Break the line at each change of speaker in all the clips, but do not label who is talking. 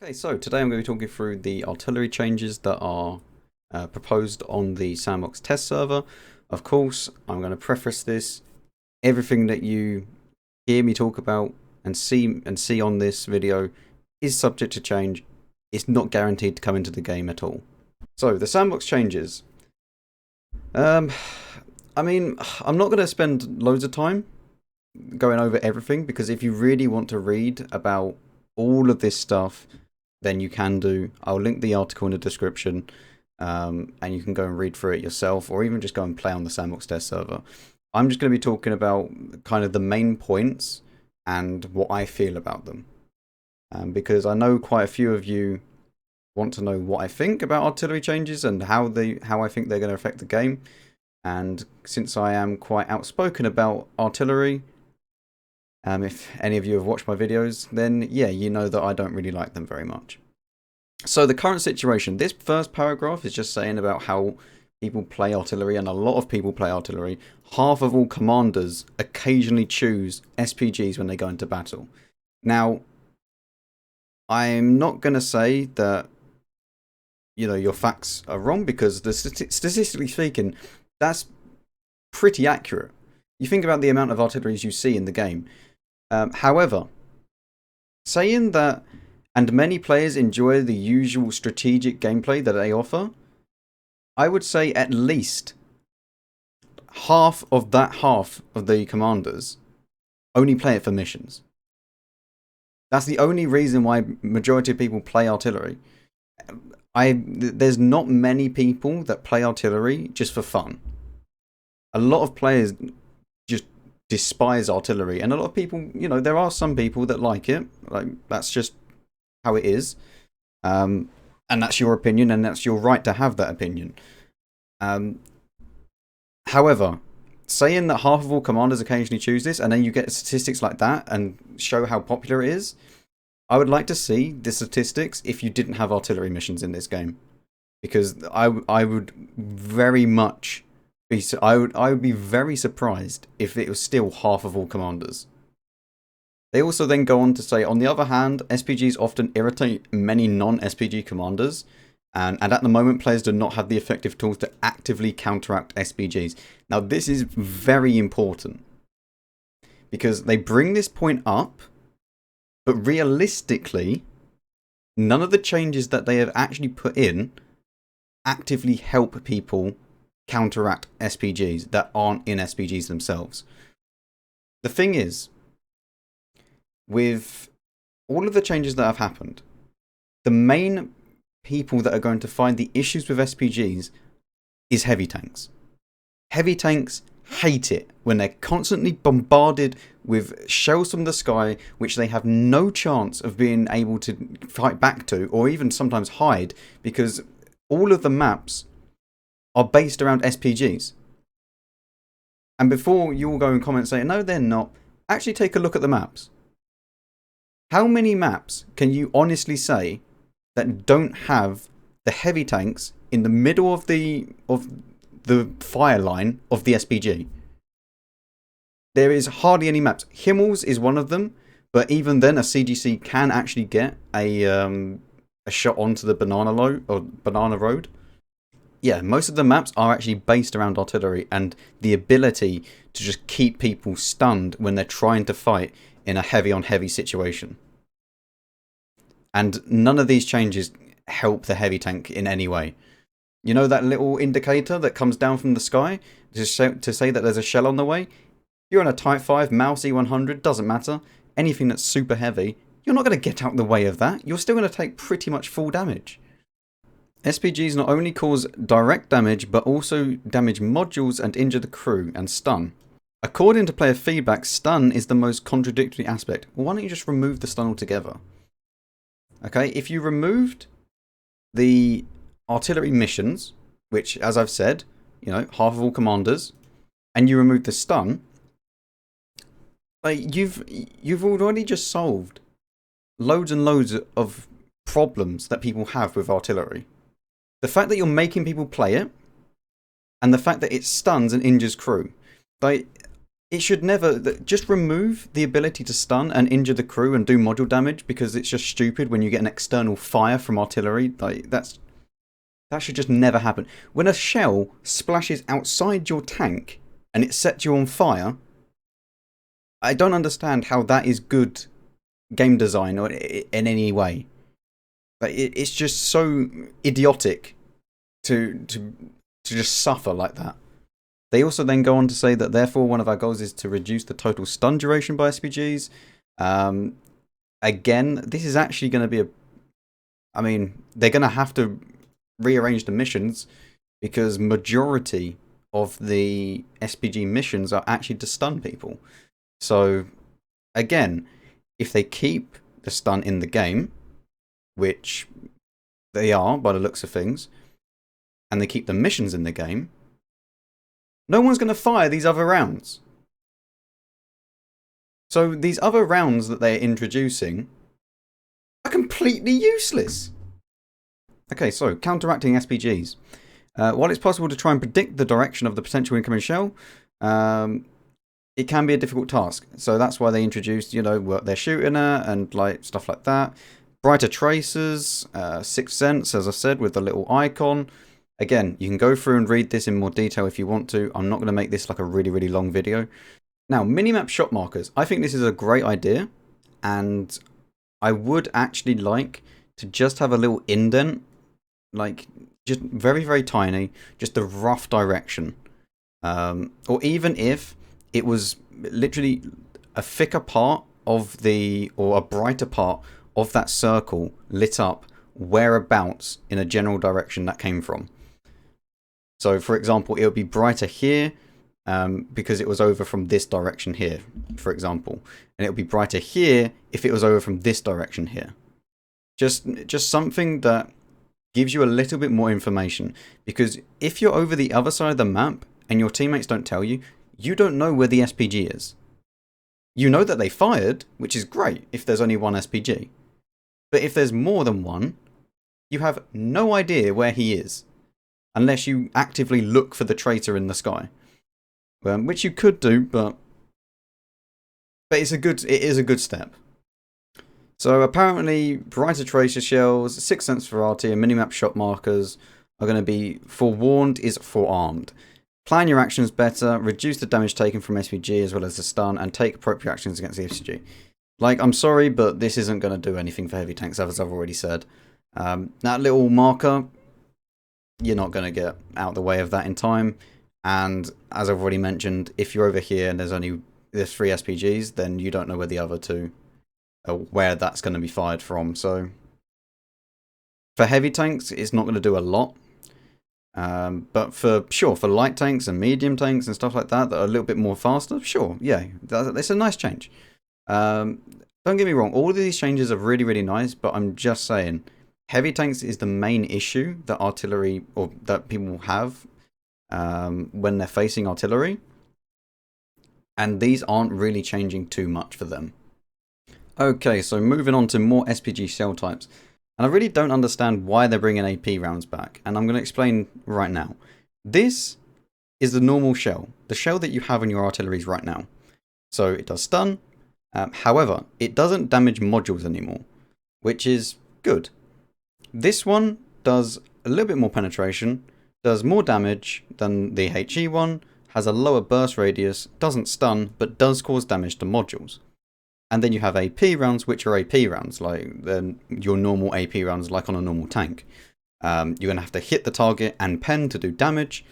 Okay, so today I'm going to be talking through the artillery changes that are proposed on the Sandbox test server. Of course, I'm going to preface this. Everything that you hear me talk about and see on this video is subject to change. It's not guaranteed to come into the game at all. So the Sandbox changes. Um, I'm not going to spend loads of time going over everything because if you really want to read about all of this stuff, then you can do. I'll link the article in the description, and you can go and read through it yourself, or even just go and play on the Sandbox test server. I'm just going to be talking about kind of the main points and what I feel about them, because I know quite a few of you want to know what I think about artillery changes and how I think they're going to affect the game. And since I am quite outspoken about artillery, if any of you have watched my videos, then yeah, you know that I don't really like them very much. So the current situation, this first paragraph is just saying about how people play artillery, and a lot of people play artillery. Half of all commanders occasionally choose SPGs when they go into battle. Now, I'm not going to say that, your facts are wrong, because statistically speaking, that's pretty accurate. You think about the amount of artilleries you see in the game. However, saying that, and many players enjoy the usual strategic gameplay that they offer, I would say at least half of the commanders only play it for missions. That's the only reason why majority of people play artillery. There's not many people that play artillery just for fun. A lot of players just despise artillery, and a lot of people, there are some people that like it. Like, that's just how it is, and that's your opinion, and that's your right to have that opinion. However, saying that half of all commanders occasionally choose this, and then you get statistics like that and show how popular it is, I would like to see the statistics if you didn't have artillery missions in this game, because I would very much I would be very surprised if it was still half of all commanders. They also then go on to say, on the other hand, SPGs often irritate many non-SPG commanders, and at the moment players do not have the effective tools to actively counteract SPGs. Now this is very important, because they bring this point up, but realistically, none of the changes that they have actually put in actively help people counteract SPGs that aren't in SPGs themselves. The thing is, with all of the changes that have happened, the main people that are going to find the issues with SPGs is heavy tanks. Heavy tanks hate it when they're constantly bombarded with shells from the sky, which they have no chance of being able to fight back to, or even sometimes hide, because all of the maps are based around SPGs. And before you all go and comment saying, no, they're not, actually take a look at the maps. How many maps can you honestly say that don't have the heavy tanks in the middle of the fire line of the SPG? There is hardly any maps. Himmel's is one of them, but even then a CGC can actually get a shot onto the banana road. Yeah, most of the maps are actually based around artillery and the ability to just keep people stunned when they're trying to fight in a heavy-on-heavy situation. And none of these changes help the heavy tank in any way. You know that little indicator that comes down from the sky to say that there's a shell on the way? If you're on a Type 5, Mouse E100, doesn't matter. Anything that's super heavy, you're not going to get out the way of that. You're still going to take pretty much full damage. SPGs not only cause direct damage, but also damage modules and injure the crew and stun. According to player feedback, stun is the most contradictory aspect. Well, why don't you just remove the stun altogether? Okay, if you removed the artillery missions, which, as I've said, half of all commanders, and you removed the stun, like you've already just solved loads and loads of problems that people have with artillery. The fact that you're making people play it, and the fact that it stuns and injures crew. Like, It should never just remove the ability to stun and injure the crew and do module damage, because it's just stupid when you get an external fire from artillery. Like that should just never happen. When a shell splashes outside your tank and it sets you on fire, I don't understand how that is good game design or in any way. Like it's just so idiotic to just suffer like that. They also then go on to say that therefore one of our goals is to reduce the total stun duration by SPGs. Again, this is actually going to be I mean, they're going to have to rearrange the missions, because majority of the SPG missions are actually to stun people. So, again, if they keep the stun in the game, which they are by the looks of things, and they keep the missions in the game, no one's going to fire these other rounds. So these other rounds that they're introducing are completely useless. Okay, so counteracting SPGs. While it's possible to try and predict the direction of the potential incoming shell, it can be a difficult task. So that's why they introduced, what they're shooting at and like stuff like that. Brighter tracers, Sixth Sense, as I said, with the little icon. Again, you can go through and read this in more detail if you want to. I'm not going to make this like a really, really long video. Now, minimap shot markers. I think this is a great idea, and I would actually like to just have a little indent, like just very, very tiny, just the rough direction. Or even if it was literally a thicker part of or a brighter part of that circle lit up whereabouts in a general direction that came from. So, for example, it would be brighter here because it was over from this direction here, for example. And it would be brighter here if it was over from this direction here. Just something that gives you a little bit more information. Because if you're over the other side of the map and your teammates don't tell you, you don't know where the SPG is. You know that they fired, which is great if there's only one SPG. But if there's more than one, you have no idea where he is. Unless you actively look for the traitor in the sky. Which you could do, but it is a good step. So apparently, brighter tracer shells, Sixth Sense for Arty, and minimap shot markers are going to be forewarned is forearmed. Plan your actions better, reduce the damage taken from SPG as well as the stun, and take appropriate actions against the SPG. Like, I'm sorry, but this isn't going to do anything for heavy tanks, as I've already said. That little marker, you're not going to get out the way of that in time. And as I've already mentioned, if you're over here and there's 3 SPGs, then you don't know where the other 2, where that's going to be fired from. So for heavy tanks, it's not going to do a lot. But for light tanks and medium tanks and stuff like that are a little bit more faster, sure, yeah, it's a nice change. Don't get me wrong, all of these changes are really, really nice, but I'm just saying, heavy tanks is the main issue that artillery, or that people have when they're facing artillery. And these aren't really changing too much for them. Okay, so moving on to more SPG shell types. And I really don't understand why they're bringing AP rounds back. And I'm going to explain right now. This is the normal shell. The shell that you have in your artilleries right now. So it does stun. However, it doesn't damage modules anymore, which is good. This one does a little bit more penetration, does more damage than the HE one, has a lower burst radius, doesn't stun, but does cause damage to modules. And then you have AP rounds, which are AP rounds, like your normal AP rounds, like on a normal tank. You're going to have to hit the target and pen to do damage,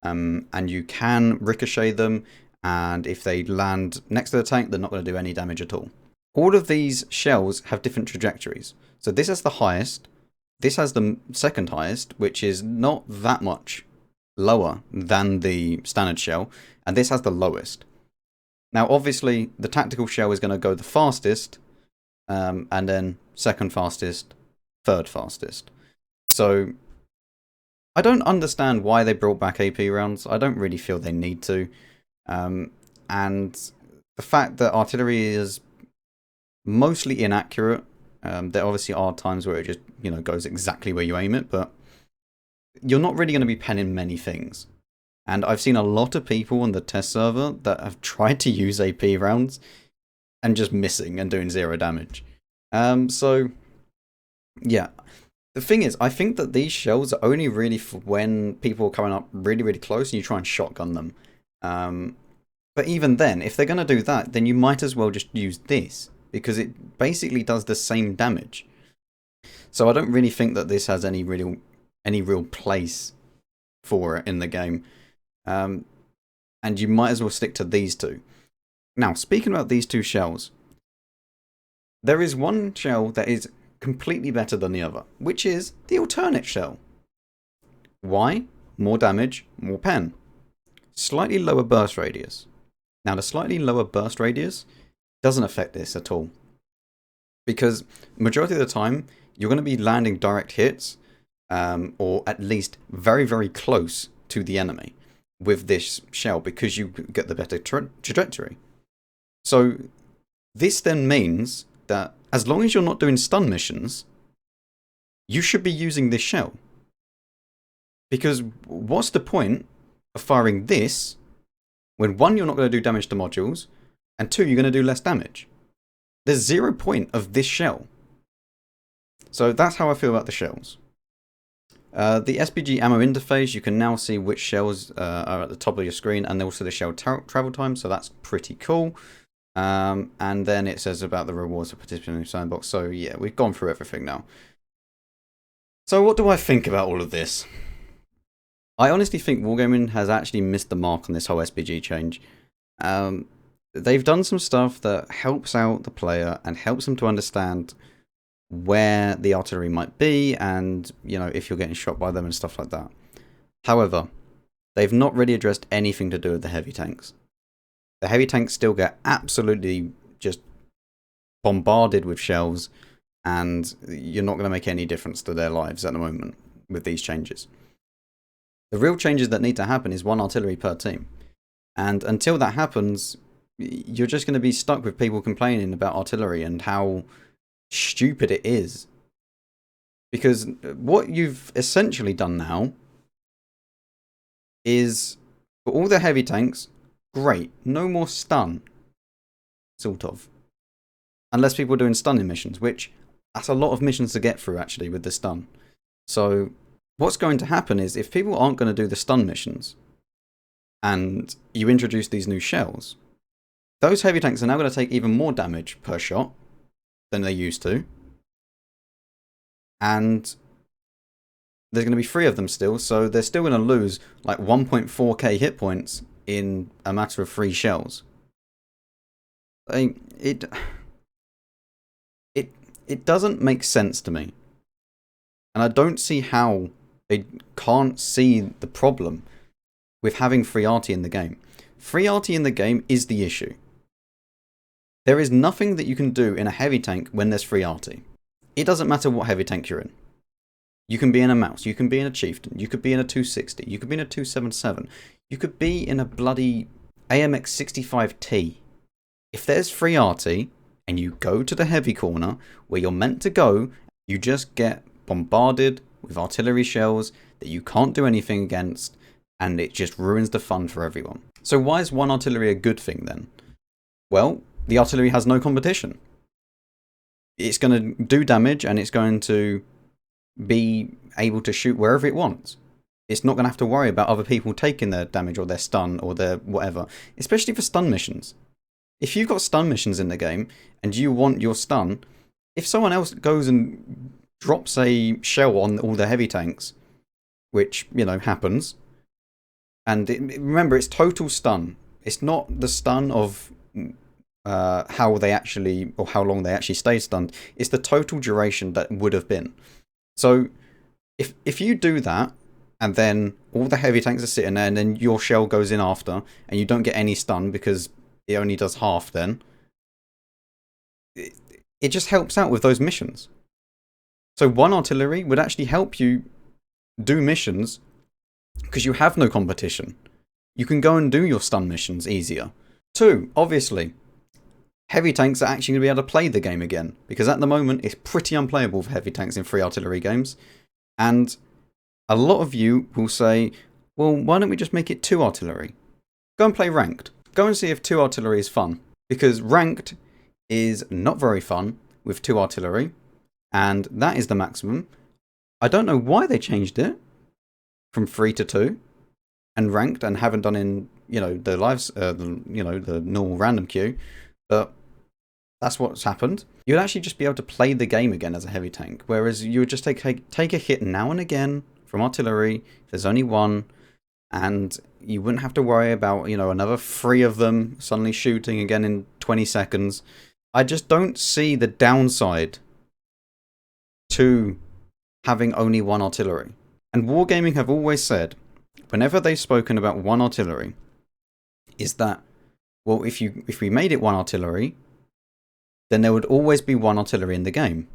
and you can ricochet them, and if they land next to the tank, they're not going to do any damage at all. All of these shells have different trajectories. So this has the highest, this has the second highest, which is not that much lower than the standard shell, and this has the lowest. Now, obviously, the tactical shell is going to go the fastest, and then second fastest, third fastest. So, I don't understand why they brought back AP rounds. I don't really feel they need to. And the fact that artillery is mostly inaccurate, there obviously are times where it just, goes exactly where you aim it, but you're not really going to be penning many things. And I've seen a lot of people on the test server that have tried to use AP rounds and just missing and doing 0 damage. So, yeah. The thing is, I think that these shells are only really for when people are coming up really, really close and you try and shotgun them. But even then, if they're going to do that, then you might as well just use this, because it basically does the same damage. So I don't really think that this has any real place for it in the game. And you might as well stick to these two. Now, speaking about these two shells, there is one shell that is completely better than the other, which is the alternate shell. Why? More damage, more pen. Slightly lower burst radius. Now, the slightly lower burst radius doesn't affect this at all, because majority of the time you're going to be landing direct hits, or at least very, very close to the enemy with this shell, because you get the better trajectory. So this then means that as long as you're not doing stun missions, you should be using this shell. Because what's the point of firing this when 1, you're not going to do damage to modules, and 2, you're going to do less damage? There's 0 point of this shell. So that's how I feel about the shells. The SPG ammo interface, you can now see which shells are at the top of your screen, and also the shell travel time, so that's pretty cool. And then it says about the rewards for participating in Sandbox. So yeah, we've gone through everything now. So what do I think about all of this? I honestly think Wargaming has actually missed the mark on this whole SPG change. They've done some stuff that helps out the player and helps them to understand where the artillery might be, and if you're getting shot by them and stuff like that. However, they've not really addressed anything to do with the heavy tanks. The heavy tanks still get absolutely just bombarded with shells, and you're not going to make any difference to their lives at the moment with these changes. The real changes that need to happen is 1 artillery per team. And until that happens, you're just going to be stuck with people complaining about artillery and how stupid it is. Because what you've essentially done now is, for all the heavy tanks, great, no more stun, sort of. Unless people are doing stunning missions, which that's a lot of missions to get through actually with the stun. So what's going to happen is, if people aren't going to do the stun missions and you introduce these new shells, those heavy tanks are now going to take even more damage per shot than they used to. And there's going to be 3 of them still, so they're still going to lose like 1.4k hit points in a matter of 3 shells. It doesn't make sense to me. And I don't see how they can't see the problem with having free Arty in the game. Free Arty in the game is the issue. There is nothing that you can do in a heavy tank when there's free Arty. It doesn't matter what heavy tank you're in. You can be in a Mouse, you can be in a Chieftain, you could be in a 260, you could be in a 277, you could be in a bloody AMX 65T. If there's free Arty, and you go to the heavy corner, where you're meant to go, you just get bombarded with artillery shells that you can't do anything against, and it just ruins the fun for everyone. So why is 1 artillery a good thing then? Well, the artillery has no competition. It's going to do damage, and it's going to be able to shoot wherever it wants. It's not going to have to worry about other people taking their damage or their stun or their whatever, especially for stun missions. If you've got stun missions in the game and you want your stun, if someone else goes and drops a shell on all the heavy tanks, which, happens, and remember, it's total stun. It's not the stun of how they actually, or how long they actually stay stunned. It's the total duration that would have been. So if you do that, and then all the heavy tanks are sitting there, and then your shell goes in after, and you don't get any stun because it only does half, then it just helps out with those missions. So 1 artillery would actually help you do missions because you have no competition. You can go and do your stun missions easier. 2, obviously, heavy tanks are actually going to be able to play the game again, because at the moment it's pretty unplayable for heavy tanks in free artillery games. And a lot of you will say, Well, why don't we just make it 2 artillery? Go and play ranked. Go and see if 2 artillery is fun. Because ranked is not very fun with 2 artillery. And that is the maximum. I don't know why they changed it from 3 to 2 and ranked and haven't done in, the lives, the normal random queue. But that's what's happened. You'd actually just be able to play the game again as a heavy tank. Whereas you would just take a hit now and again from artillery. If there's only 1. And you wouldn't have to worry about, another 3 of them suddenly shooting again in 20 seconds. I just don't see the downside to having only 1 artillery. And Wargaming have always said, whenever they've spoken about 1 artillery, is that, well, if we made it 1 artillery, then there would always be 1 artillery in the game.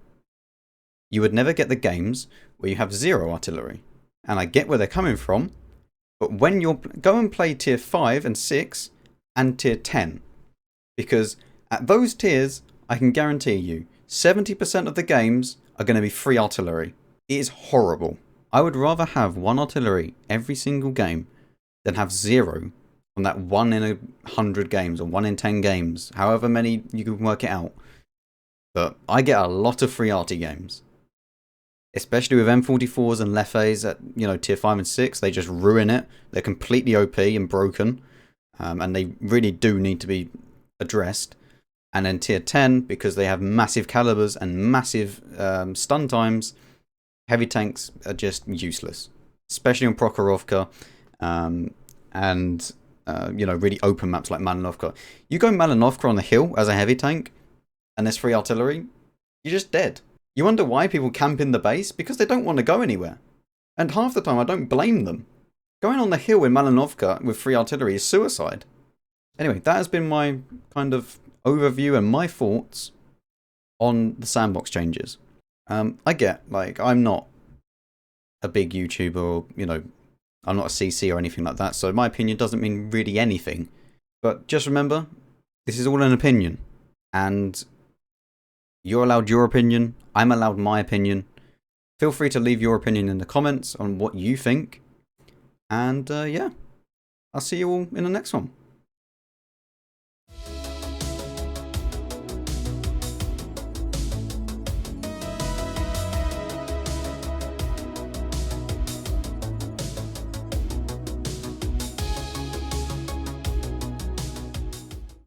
You would never get the games where you have 0 artillery. And I get where they're coming from, but when go and play tier 5 and 6 and tier 10. Because at those tiers, I can guarantee you, 70% of the games are going to be free artillery. It is horrible. I would rather have 1 artillery every single game than have 0 on that 1 in 100 games or 1 in 10 games, however many you can work it out. But I get a lot of free arty games. Especially with M44s and Leffes at, tier 5 and 6, they just ruin it. They're completely OP and broken. And they really do need to be addressed. And then tier 10, because they have massive calibers and massive stun times, heavy tanks are just useless. Especially on Prokhorovka and really open maps like Malinovka. You go Malinovka on the hill as a heavy tank, and there's free artillery, you're just dead. You wonder why people camp in the base? Because they don't want to go anywhere. And half the time I don't blame them. Going on the hill in Malinovka with free artillery is suicide. Anyway, that has been my kind of overview and my thoughts on the sandbox changes. I get, I'm not a big YouTuber or, I'm not a CC or anything like that, so my opinion doesn't mean really anything. But just remember, this is all an opinion. And you're allowed your opinion, I'm allowed my opinion. Feel free to leave your opinion in the comments on what you think. And yeah, I'll see you all in the next one.